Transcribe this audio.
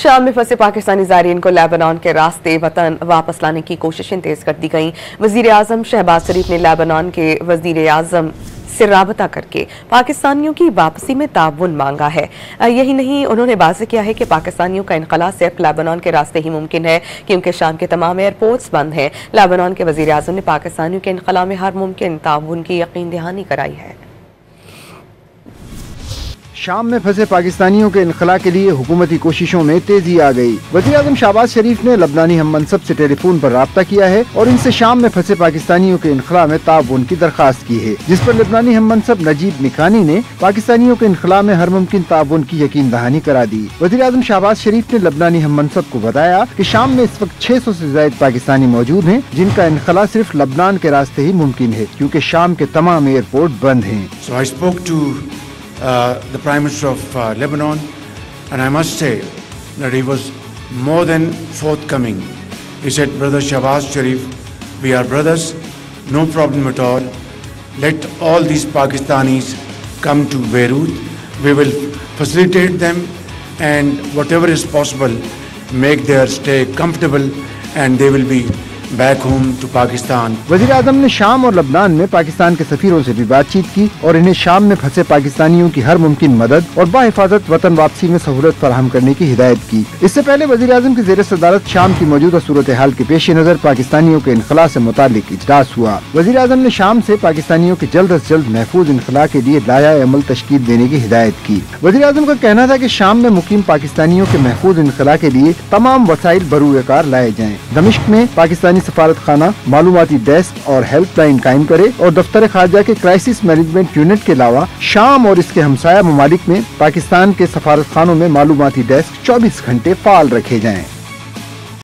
شام میں پھنسے پاکستانی زائرین کو لیبنان کے راستے وطن واپس لانے کی کوششیں تیز کر دی گئیں۔ وزیر اعظم شہباز شریف نے لیبنان کے وزیر اعظم سے رابطہ کر کے پاکستانیوں کی واپسی میں تعاون مانگا ہے۔ یہی نہیں، انہوں نے واضح کیا ہے کہ پاکستانیوں کا انخلا صرف لیبنان کے راستے ہی ممکن ہے کیونکہ شام کے تمام ایئرپورٹس بند ہیں۔ لیبنان کے وزیر اعظم نے پاکستانیوں کے انخلا میں ہر ممکن تعاون کی یقین دہانی کرائی ہے۔ شام میں پھنسے پاکستانیوں کے انخلا کے لیے حکومتی کوششوں میں تیزی آ گئی۔ وزیر اعظم شہباز شریف نے لبنانی ہم منصب سے ٹیلی فون پر رابطہ کیا ہے اور ان سے شام میں پھنسے پاکستانیوں کے انخلا میں تعاون کی درخواست کی ہے، جس پر لبنانی ہم منصب نجیب نکانی نے پاکستانیوں کے انخلا میں ہر ممکن تعاون کی یقین دہانی کرا دی۔ وزیر اعظم شہباز شریف نے لبنانی ہم منصب کو بتایا کہ شام میں اس وقت 600 سے زائد پاکستانی موجود ہیں جن کا انخلا صرف لبنان کے راستے ہی ممکن ہے کیونکہ شام کے تمام ایئرپورٹ بند ہیں۔ So I spoke to the Prime Minister of Lebanon, and I must say that he was more than forthcoming. He said, Brother Shahbaz Sharif, we are brothers, no problem at all. Let all these Pakistanis come to Beirut. We will facilitate them and whatever is possible, make their stay comfortable and they will be back home to Pakistan. وزیر اعظم نے شام اور لبنان میں پاکستان کے سفیروں سے بھی بات چیت کی اور انہیں شام میں پھنسے پاکستانیوں کی ہر ممکن مدد اور باحفاظت وطن واپسی میں سہولت فراہم کرنے کی ہدایت کی۔ اس سے پہلے وزیر اعظم کی زیر صدارت شام کی موجودہ صورتحال کے پیش نظر پاکستانیوں کے انخلا سے متعلق اجلاس ہوا۔ وزیر اعظم نے شام سے پاکستانیوں کے جلد از جلد محفوظ انخلا کے لیے لائحہ عمل تشکیل دینے کی ہدایت کی۔ وزیر اعظم کا کہنا تھا کہ شام میں مقیم پاکستانیوں کے محفوظ انخلا کے لیے تمام وسائل بروئے کار لائے جائیں۔ دمشق میں پاکستانی سفارت خانہ معلوماتی ڈیسک اور ہیلپ لائن قائم کرے اور دفتر خارجہ کے کرائسس مینجمنٹ یونٹ کے علاوہ شام اور اس کے ہمسایہ ممالک میں پاکستان کے سفارت خانوں میں معلوماتی ڈیسک 24 گھنٹے فعال رکھے جائیں۔